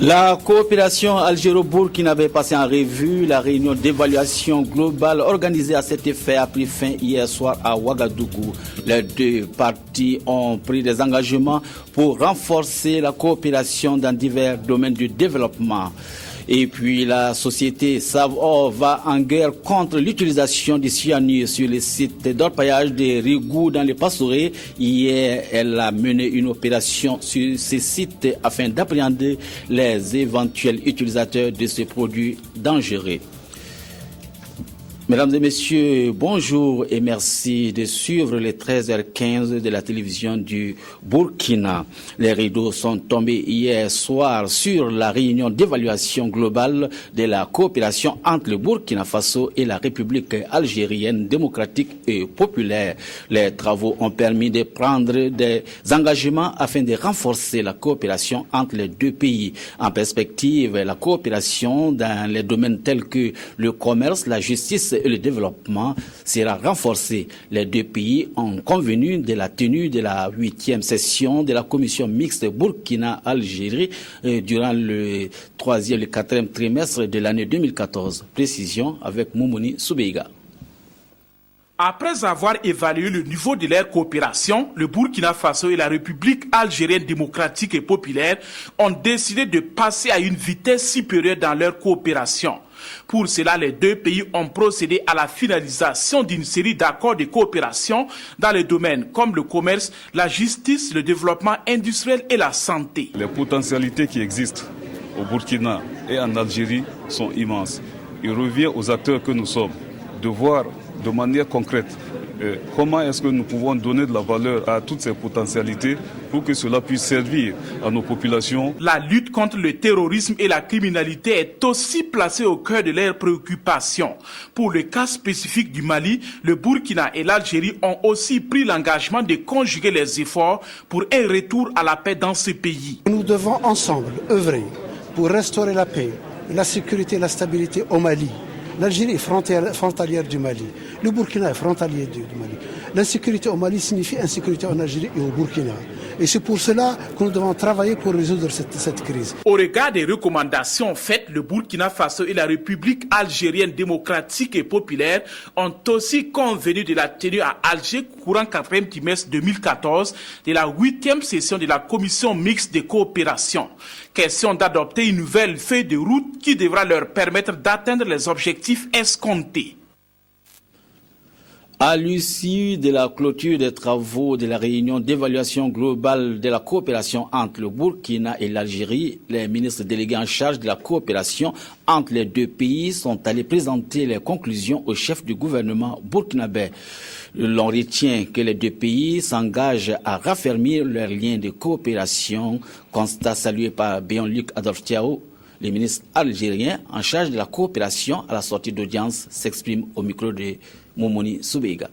La coopération algéro-burkina avait passé en revue. La réunion d'évaluation globale organisée à cet effet a pris fin hier soir à Ouagadougou. Les deux parties ont pris des engagements pour renforcer la coopération dans divers domaines du développement. Et puis la société Savor va en guerre contre l'utilisation du cyanure sur les sites d'orpaillage des Rigou dans les Pastorés. Hier, elle a mené une opération sur ces sites afin d'appréhender les éventuels utilisateurs de ces produits dangereux. Mesdames et messieurs, bonjour et merci de suivre les 13h15 de la télévision du Burkina. Les rideaux sont tombés hier soir sur la réunion d'évaluation globale de la coopération entre le Burkina Faso et la République algérienne démocratique et populaire. Les travaux ont permis de prendre des engagements afin de renforcer la coopération entre les deux pays. En perspective, la coopération dans les domaines tels que le commerce, la justice et le développement sera renforcé. Les deux pays ont convenu de la tenue de la 8e session de la commission mixte Burkina-Algérie durant le 3e et le 4e trimestre de l'année 2014. Précision avec Moumouni Soubeiga. Après avoir évalué le niveau de leur coopération, le Burkina Faso et la République algérienne démocratique et populaire ont décidé de passer à une vitesse supérieure dans leur coopération. Pour cela, les deux pays ont procédé à la finalisation d'une série d'accords de coopération dans les domaines comme le commerce, la justice, le développement industriel et la santé. Les potentialités qui existent au Burkina et en Algérie sont immenses. Il revient aux acteurs que nous sommes de voir de manière concrète comment est-ce que nous pouvons donner de la valeur à toutes ces potentialités pour que cela puisse servir à nos populations. La lutte contre le terrorisme et la criminalité est aussi placée au cœur de leurs préoccupations. Pour le cas spécifique du Mali, le Burkina et l'Algérie ont aussi pris l'engagement de conjuguer les efforts pour un retour à la paix dans ce pays. Nous devons ensemble œuvrer pour restaurer la paix, la sécurité et la stabilité au Mali. L'Algérie est frontalière du Mali. Le Burkina est frontalier du Mali. L'insécurité au Mali signifie insécurité en Algérie et au Burkina. Et c'est pour cela que nous devons travailler pour résoudre cette crise. Au regard des recommandations faites, le Burkina Faso et la République algérienne démocratique et populaire ont aussi convenu de la tenue à Alger courant 4e trimestre 2014 de la 8e session de la commission mixte de coopération. Question d'adopter une nouvelle feuille de route qui devra leur permettre d'atteindre les objectifs escomptés. À l'issue de la clôture des travaux de la réunion d'évaluation globale de la coopération entre le Burkina et l'Algérie, les ministres délégués en charge de la coopération entre les deux pays sont allés présenter les conclusions au chef du gouvernement burkinabé. L'on retient que les deux pays s'engagent à raffermir leurs liens de coopération, constat salué par Béon-Luc Adolphe Thiao. Le ministre algérien en charge de la coopération à la sortie d'audience s'exprime au micro de Moumouni Soubeiga.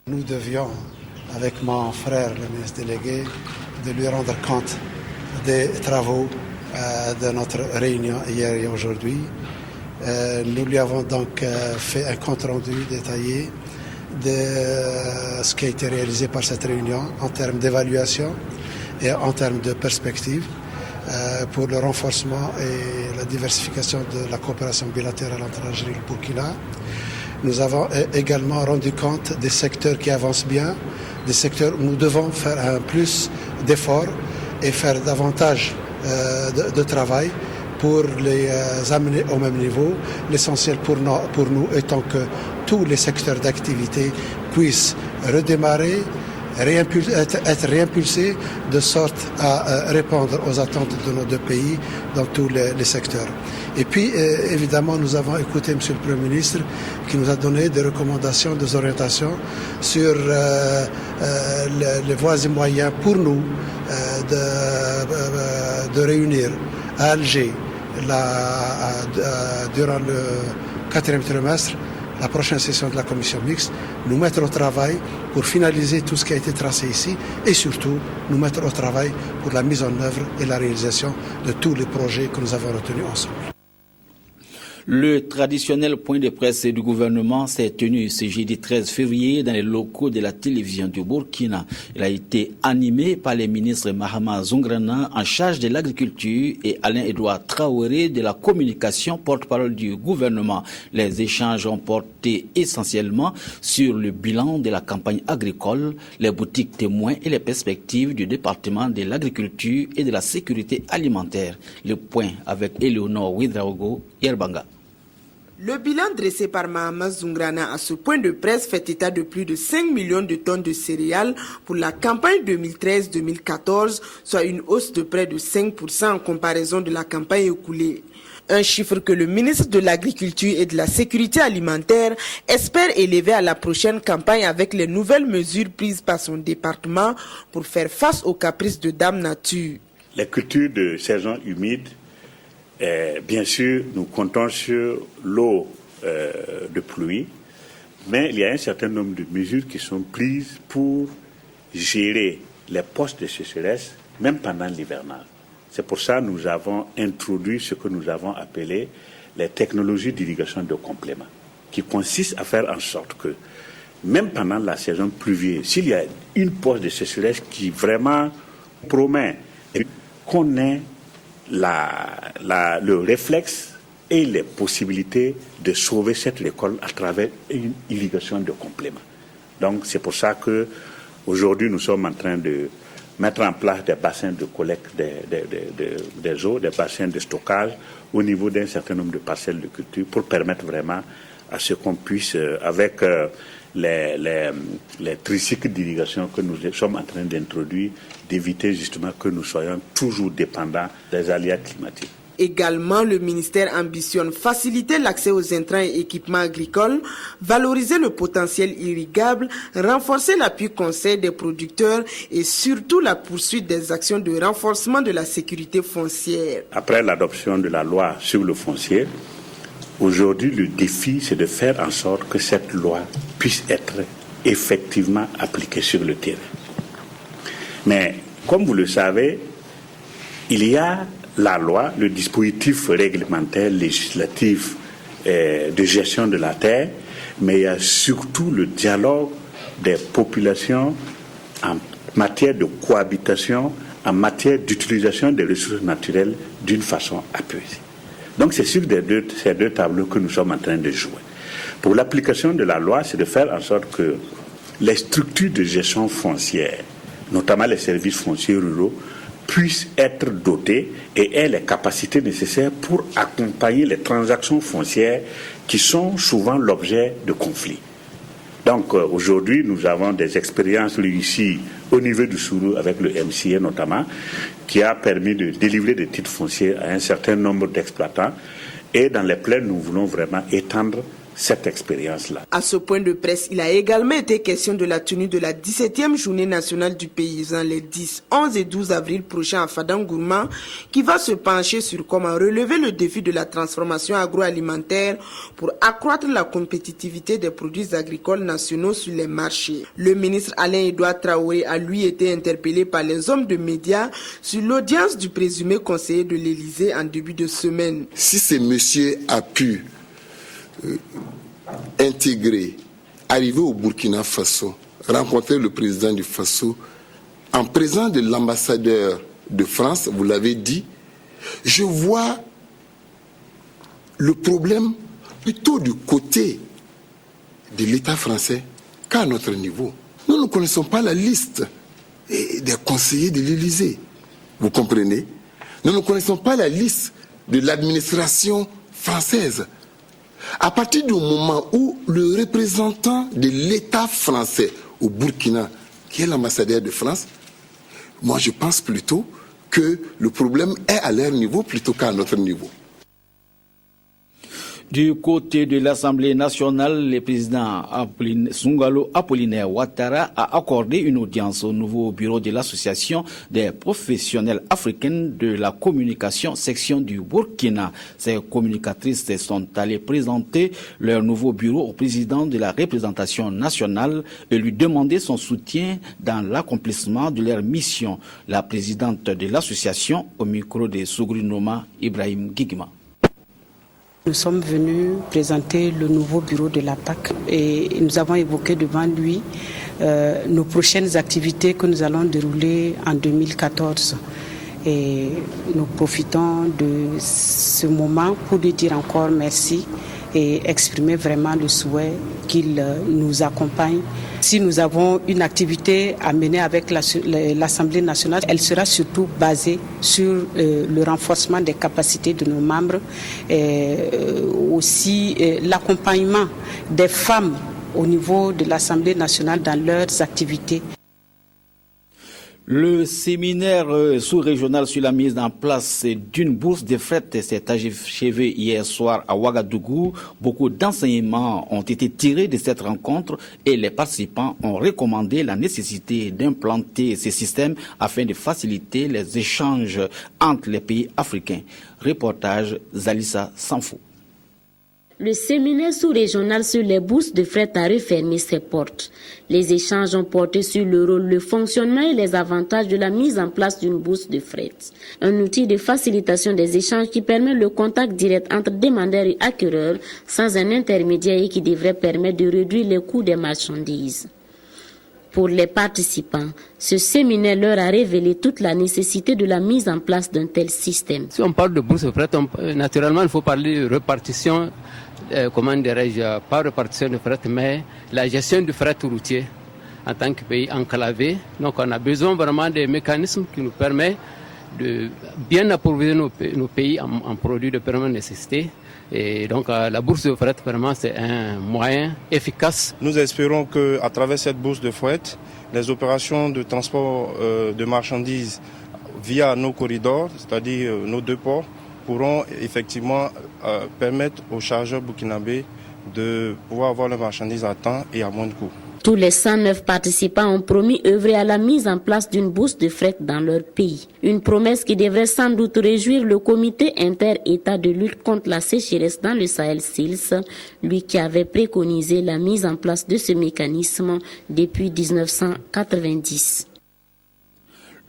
Nous devions, avec mon frère, le ministre délégué, de lui rendre compte des travaux de notre réunion hier et aujourd'hui. Nous lui avons donc fait un compte-rendu détaillé de ce qui a été réalisé par cette réunion en termes d'évaluation et en termes de perspective pour le renforcement et la diversification de la coopération bilatérale entre l'Algérie et le Burkina. Nous avons également rendu compte des secteurs qui avancent bien, des secteurs où nous devons faire un plus d'efforts et faire davantage de travail pour les amener au même niveau. L'essentiel pour nous étant que tous les secteurs d'activité puissent redémarrer, être réimpulsés de sorte à répondre aux attentes de nos deux pays dans tous les secteurs. Et puis, évidemment, nous avons écouté M. le Premier ministre qui nous a donné des recommandations, des orientations sur les voies et moyens pour nous de réunir à Alger durant le 4e trimestre la prochaine session de la commission mixte, nous mettre au travail pour finaliser tout ce qui a été tracé ici et surtout nous mettre au travail pour la mise en œuvre et la réalisation de tous les projets que nous avons retenus ensemble. Le traditionnel point de presse du gouvernement s'est tenu ce jeudi 13 février dans les locaux de la télévision du Burkina. Il a été animé par les ministres Mahama Zoungrana en charge de l'agriculture et Alain-Edouard Traoré de la communication, porte-parole du gouvernement. Les échanges ont porté essentiellement sur le bilan de la campagne agricole, les boutiques témoins et les perspectives du département de l'agriculture et de la sécurité alimentaire. Le point avec Éléonore Ouedraogo, Yerbanga. Le bilan dressé par Mahama Zoungrana à ce point de presse fait état de plus de 5 millions de tonnes de céréales pour la campagne 2013-2014, soit une hausse de près de 5% en comparaison de la campagne écoulée. Un chiffre que le ministre de l'Agriculture et de la Sécurité alimentaire espère élever à la prochaine campagne avec les nouvelles mesures prises par son département pour faire face aux caprices de Dame Nature. Les cultures de saison humide, bien sûr, nous comptons sur l'eau de pluie, mais il y a un certain nombre de mesures qui sont prises pour gérer les postes de sécheresse, même pendant l'hivernage. C'est pour ça que nous avons introduit ce que nous avons appelé les technologies d'irrigation de complément, qui consistent à faire en sorte que, même pendant la saison pluvieuse, s'il y a une poste de sécheresse qui vraiment promet qu'on ait le réflexe et les possibilités de sauver cette récolte à travers une irrigation de complément. Donc c'est pour ça que aujourd'hui nous sommes en train de mettre en place des bassins de collecte des eaux, des bassins de stockage au niveau d'un certain nombre de parcelles de culture pour permettre vraiment à ce qu'on puisse, avec les tricycles d'irrigation que nous sommes en train d'introduire, d'éviter justement que nous soyons toujours dépendants des aléas climatiques. Également, le ministère ambitionne faciliter l'accès aux intrants et équipements agricoles, valoriser le potentiel irrigable, renforcer l'appui conseil des producteurs et surtout la poursuite des actions de renforcement de la sécurité foncière. Après l'adoption de la loi sur le foncier, aujourd'hui le défi c'est de faire en sorte que cette loi puisse être effectivement appliquée sur le terrain. Mais comme vous le savez, il y a la loi, le dispositif réglementaire législatif de gestion de la terre, mais il y a surtout le dialogue des populations en matière de cohabitation, en matière d'utilisation des ressources naturelles d'une façon apaisée. Donc c'est sur ces deux tableaux que nous sommes en train de jouer. Pour l'application de la loi, c'est de faire en sorte que les structures de gestion foncière, notamment les services fonciers ruraux, puissent être dotés et aient les capacités nécessaires pour accompagner les transactions foncières qui sont souvent l'objet de conflits. Donc aujourd'hui, nous avons des expériences réussies au niveau du Sourou avec le MCA notamment, qui a permis de délivrer des titres fonciers à un certain nombre d'exploitants. Et dans les plaines, nous voulons vraiment étendre cette expérience-là. À ce point de presse, il a également été question de la tenue de la 17e journée nationale du paysan les 10, 11 et 12 avril prochains à Fadangourma, qui va se pencher sur comment relever le défi de la transformation agroalimentaire pour accroître la compétitivité des produits agricoles nationaux sur les marchés. Le ministre Alain-Edouard Traoré a lui été interpellé par les hommes de médias sur l'audience du présumé conseiller de l'Élysée en début de semaine. Si ce monsieur a pu intégrer, arriver au Burkina Faso, rencontrer le président du Faso, en présence de l'ambassadeur de France, vous l'avez dit, je vois le problème plutôt du côté de l'État français qu'à notre niveau. Nous ne connaissons pas la liste des conseillers de l'Élysée. Vous comprenez? Nous ne connaissons pas la liste de l'administration française. À partir du moment où le représentant de l'État français au Burkina, qui est l'ambassadeur de France, moi je pense plutôt que le problème est à leur niveau plutôt qu'à notre niveau. Du côté de l'Assemblée nationale, le président Sungalo Apollinaire Ouattara a accordé une audience au nouveau bureau de l'Association des professionnels africains de la communication section du Burkina. Ces communicatrices sont allées présenter leur nouveau bureau au président de la représentation nationale et lui demander son soutien dans l'accomplissement de leur mission. La présidente de l'association, au micro de Sougri Noma, Ibrahim Gigima. Nous sommes venus présenter le nouveau bureau de la PAC et nous avons évoqué devant lui nos prochaines activités que nous allons dérouler en 2014. Et nous profitons de ce moment pour lui dire encore merci et exprimer vraiment le souhait qu'il nous accompagne. Si nous avons une activité à mener avec l'Assemblée nationale, elle sera surtout basée sur le renforcement des capacités de nos membres et aussi l'accompagnement des femmes au niveau de l'Assemblée nationale dans leurs activités. Le séminaire sous-régional sur la mise en place d'une bourse de fret s'est achevé hier soir à Ouagadougou. Beaucoup d'enseignements ont été tirés de cette rencontre et les participants ont recommandé la nécessité d'implanter ces systèmes afin de faciliter les échanges entre les pays africains. Reportage Zalissa Sanfou. Le séminaire sous-régional sur les bourses de fret a refermé ses portes. Les échanges ont porté sur le rôle, le fonctionnement et les avantages de la mise en place d'une bourse de fret. Un outil de facilitation des échanges qui permet le contact direct entre demandeurs et acquéreurs sans un intermédiaire et qui devrait permettre de réduire les coûts des marchandises. Pour les participants, ce séminaire leur a révélé toute la nécessité de la mise en place d'un tel système. Si on parle de bourse de fret, naturellement il faut parler de répartition, pas répartition de fret, mais la gestion du fret routier en tant que pays enclavé. Donc on a besoin vraiment des mécanismes qui nous permettent de bien approvisionner nos pays en produits de première nécessité. Et donc la bourse de fret, vraiment, c'est un moyen efficace. Nous espérons qu'à travers cette bourse de fret, les opérations de transport de marchandises via nos corridors, c'est-à-dire nos deux ports, pourront effectivement permettre aux chargeurs burkinabés de pouvoir avoir leurs marchandises à temps et à moins de coûts. Tous les 109 participants ont promis œuvrer à la mise en place d'une bourse de fret dans leur pays. Une promesse qui devrait sans doute réjouir le comité inter-État de lutte contre la sécheresse dans le Sahel SILS, lui qui avait préconisé la mise en place de ce mécanisme depuis 1990.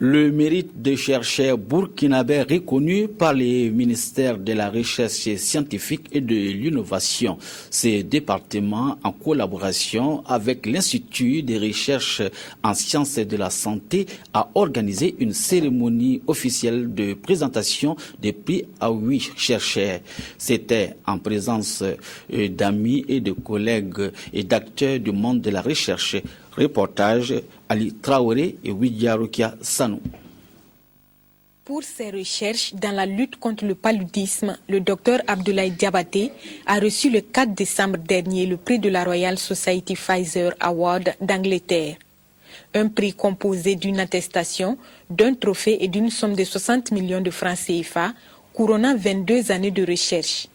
Le mérite des chercheurs burkinabés reconnu par les ministères de la Recherche scientifique et de l'innovation. Ce département, en collaboration avec l'Institut de recherche en sciences de la santé, a organisé une cérémonie officielle de présentation des prix à 8 chercheurs. C'était en présence d'amis et de collègues et d'acteurs du monde de la recherche. Reportage Ali Traoré et Widiarukia Sanou. Pour ses recherches dans la lutte contre le paludisme, le docteur Abdoulaye Diabaté a reçu le 4 décembre dernier le prix de la Royal Society Pfizer Award d'Angleterre. Un prix composé d'une attestation, d'un trophée et d'une somme de 60 millions de francs CFA, couronnant 22 années de recherche.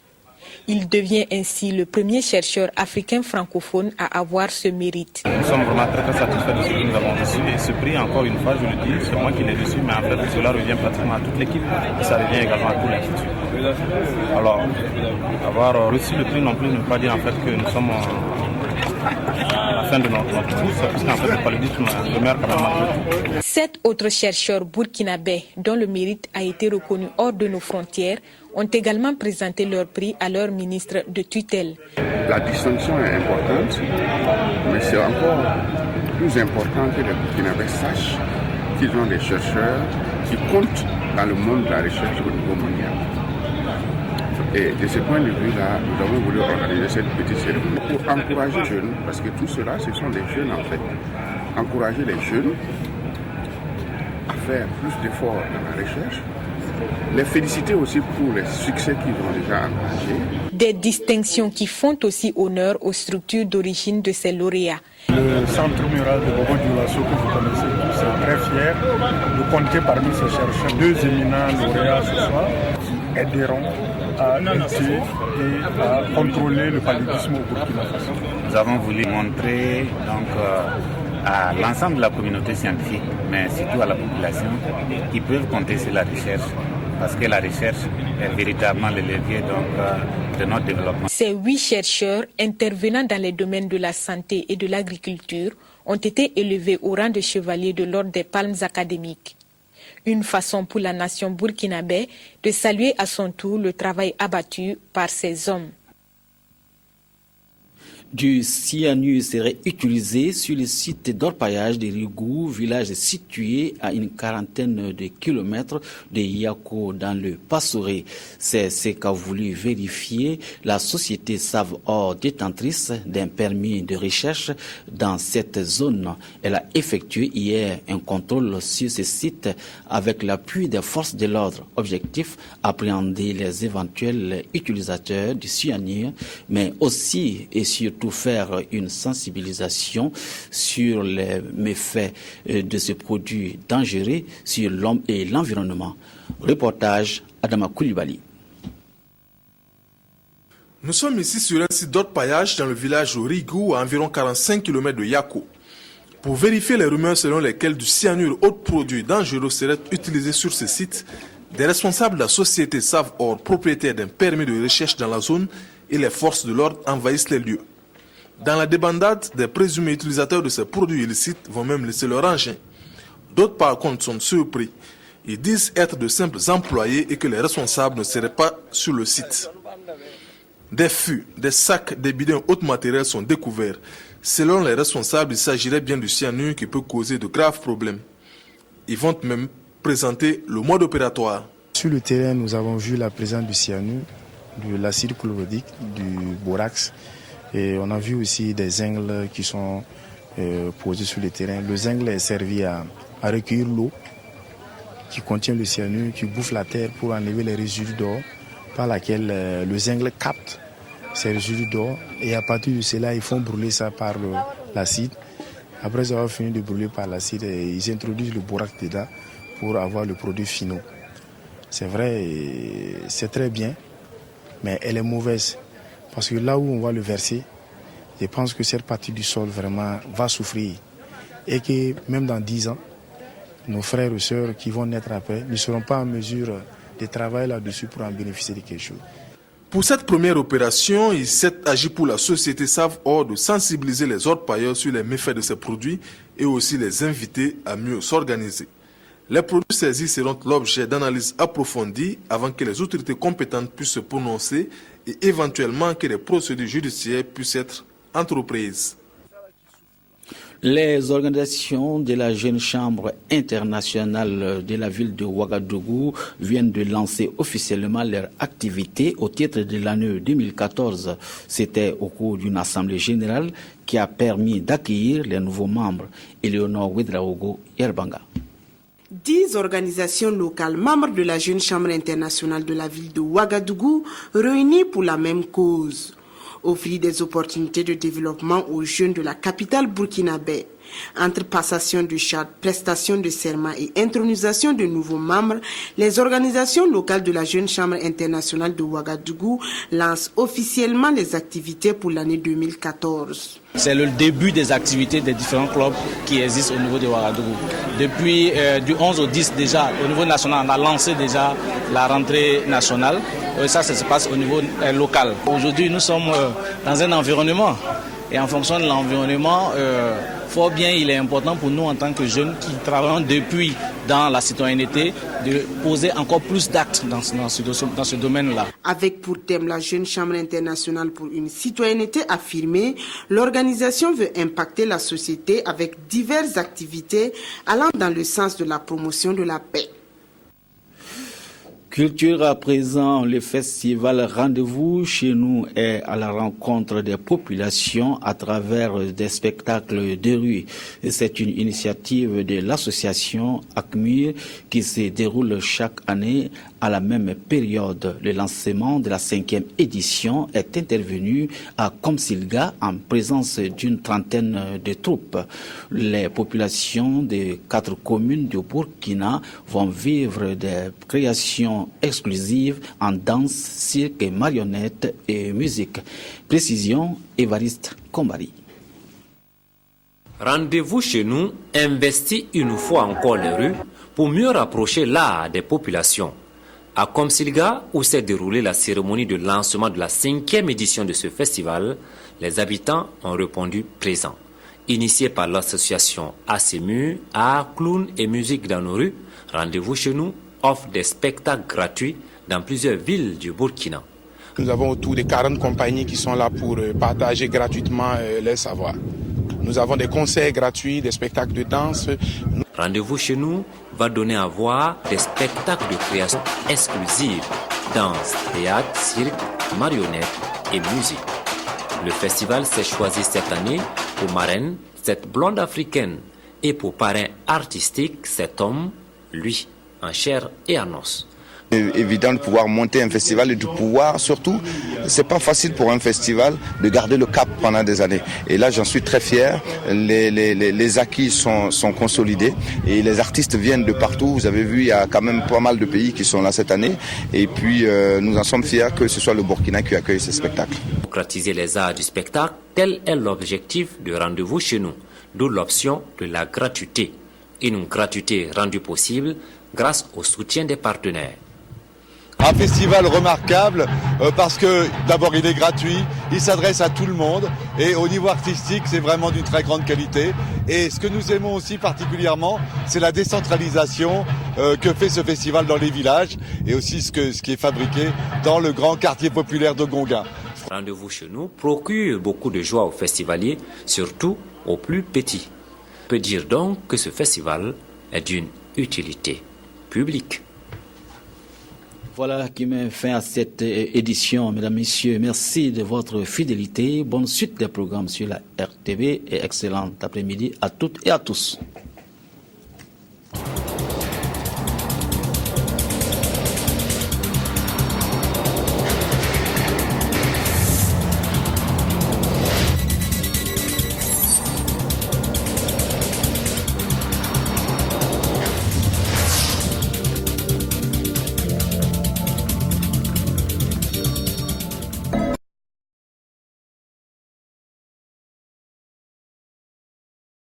Il devient ainsi le premier chercheur africain francophone à avoir ce mérite. Nous sommes vraiment très satisfaits de ce que nous avons reçu et ce prix, encore une fois, je le dis, c'est moi qui l'ai reçu, mais en fait cela revient pratiquement à toute l'équipe et ça revient également à tout l'Institut. Alors, avoir reçu le prix non plus ne veut pas dire en fait que nous sommes à la fin de notre course, puisqu'en fait le paludisme demeure quand même un peu. 7 autres chercheurs burkinabés dont le mérite a été reconnu hors de nos frontières ont également présenté leur prix à leur ministre de tutelle. La distinction est importante, mais c'est encore plus important que les Burkinabés sachent qu'ils ont des chercheurs qui comptent dans le monde de la recherche au niveau mondial. Et de ce point de vue-là, nous avons voulu organiser cette petite cérémonie pour encourager les jeunes, parce que tout cela, ce sont des jeunes en fait. Encourager les jeunes à faire plus d'efforts dans la recherche. Les féliciter aussi pour les succès qu'ils ont déjà engagés. Des distinctions qui font aussi honneur aux structures d'origine de ces lauréats. Le centre mural de Bobo-Dioulasso que vous connaissez tous est très fier de compter parmi ces chercheurs 2 éminents lauréats ce soir qui aideront à lutter et à contrôler le paludisme au Burkina Faso. Nous avons voulu montrer donc à l'ensemble de la communauté scientifique, mais surtout à la population, qui peuvent compter sur la recherche, parce que la recherche est véritablement le levier de notre développement. Ces 8 chercheurs intervenant dans les domaines de la santé et de l'agriculture ont été élevés au rang de chevaliers de l'ordre des palmes académiques. Une façon pour la nation burkinabé de saluer à son tour le travail abattu par ces hommes. Du cyanure serait utilisé sur le site d'orpaillage de Rigou, village situé à une quarantaine de kilomètres de Yako dans le Passoré. C'est ce qu'a voulu vérifier la société Save-Or détentrice d'un permis de recherche dans cette zone. Elle a effectué hier un contrôle sur ce site avec l'appui des forces de l'ordre. Objectif, appréhender les éventuels utilisateurs du cyanure, mais aussi et surtout faire une sensibilisation sur les méfaits de ce produit dangereux sur l'homme et l'environnement. Reportage Adama Koulibaly. Nous sommes ici sur un site d'orpaillage dans le village de Rigou, à environ 45 km de Yako. Pour vérifier les rumeurs selon lesquelles du cyanure, autre produit dangereux, serait utilisé sur ce site, des responsables de la société Save-Or, propriétaires d'un permis de recherche dans la zone, et les forces de l'ordre envahissent les lieux. Dans la débandade, des présumés utilisateurs de ces produits illicites vont même laisser leur engin. D'autres par contre sont surpris. Ils disent être de simples employés et que les responsables ne seraient pas sur le site. Des fûts, des sacs, des bidons et autres matériels sont découverts. Selon les responsables, il s'agirait bien du cyanure qui peut causer de graves problèmes. Ils vont même présenter le mode opératoire. Sur le terrain, nous avons vu la présence du cyanure, de l'acide chlorhydrique, du borax. Et on a vu aussi des zincs qui sont posés sur le terrain. Le zinc est servi à recueillir l'eau qui contient le cyanure, qui bouffe la terre pour enlever les résidus d'eau par laquelle le zinc capte ces résidus d'eau. Et à partir de cela, ils font brûler ça par l'acide. Après avoir fini de brûler par l'acide, ils introduisent le borax dedans pour avoir le produit final. C'est vrai, c'est très bien, mais elle est mauvaise. Parce que là où on va le verser, je pense que cette partie du sol vraiment va souffrir. Et que même dans 10 ans, nos frères et sœurs qui vont naître après ne seront pas en mesure de travailler là-dessus pour en bénéficier de quelque chose. Pour cette première opération, il s'est agi pour la société Save-Or de sensibiliser les orpailleurs sur les méfaits de ces produits et aussi les inviter à mieux s'organiser. Les produits saisis seront l'objet d'analyses approfondies avant que les autorités compétentes puissent se prononcer et éventuellement que les procédures judiciaires puissent être entreprises. Les organisations de la Jeune Chambre internationale de la ville de Ouagadougou viennent de lancer officiellement leur activité au titre de l'année 2014. C'était au cours d'une assemblée générale qui a permis d'accueillir les nouveaux membres. Eleonore Ouedraogo, Yerbanga. 10 organisations locales membres de la Jeune Chambre internationale de la ville de Ouagadougou réunies pour la même cause. Offrir des opportunités de développement aux jeunes de la capitale burkinabé. Entre passation de charte, prestation de serment et intronisation de nouveaux membres, les organisations locales de la Jeune Chambre internationale de Ouagadougou lancent officiellement les activités pour l'année 2014. C'est le début des activités des différents clubs qui existent au niveau de Ouagadougou. Depuis du 11 au 10 déjà, au niveau national, on a lancé déjà la rentrée nationale. Ça se passe au niveau local. Aujourd'hui, nous sommes dans un environnement. Et en fonction de l'environnement, fort bien, il est important pour nous en tant que jeunes qui travaillons depuis dans la citoyenneté de poser encore plus d'actes dans ce domaine-là. Avec pour thème la Jeune Chambre internationale pour une citoyenneté affirmée, l'organisation veut impacter la société avec diverses activités allant dans le sens de la promotion de la paix. Culture à présent, le festival Rendez-vous chez nous est à la rencontre des populations à travers des spectacles de rue. C'est une initiative de l'association ACMUR qui se déroule chaque année à la même période. Le lancement de la 5e édition est intervenu à Komsilga en présence d'une trentaine de troupes. Les populations des 4 communes du Burkina vont vivre des créations exclusives en danse, cirque, marionnettes et musique. Précision, Évariste Kombari. Rendez-vous chez nous investit une fois encore les rues pour mieux rapprocher l'art des populations. À Komsilga, où s'est déroulée la cérémonie de lancement de la 5e édition de ce festival, les habitants ont répondu présents. Initié par l'association ACMU, Art, Clown et Musique dans nos rues, Rendez-vous chez nous offre des spectacles gratuits dans plusieurs villes du Burkina. Nous avons autour de 40 compagnies qui sont là pour partager gratuitement les savoirs. Nous avons des concerts gratuits, des spectacles de danse. Rendez-vous chez nous va donner à voir des spectacles de création exclusive, danse, théâtre, cirque, marionnettes et musique. Le festival s'est choisi cette année pour marraine cette blonde africaine et pour parrain artistique cet homme, lui, en chair et en os. Évident de pouvoir monter un festival et de pouvoir, surtout, c'est pas facile pour un festival de garder le cap pendant des années. Et là, j'en suis très fier. Les acquis sont consolidés et les artistes viennent de partout. Vous avez vu, il y a quand même pas mal de pays qui sont là cette année. Et puis, nous en sommes fiers que ce soit le Burkina qui accueille ces spectacles. Démocratiser les arts du spectacle, tel est l'objectif de Rendez-vous chez nous, d'où l'option de la gratuité. Une gratuité rendue possible grâce au soutien des partenaires. Un festival remarquable parce que d'abord il est gratuit, il s'adresse à tout le monde et au niveau artistique c'est vraiment d'une très grande qualité. Et ce que nous aimons aussi particulièrement, c'est la décentralisation que fait ce festival dans les villages et aussi ce qui est fabriqué dans le grand quartier populaire de Gonga. Rendez-vous chez nous procure beaucoup de joie aux festivaliers, surtout aux plus petits. On peut dire donc que ce festival est d'une utilité publique. Voilà qui met fin à cette édition, mesdames, messieurs. Merci de votre fidélité. Bonne suite des programmes sur la RTV et excellent après-midi à toutes et à tous.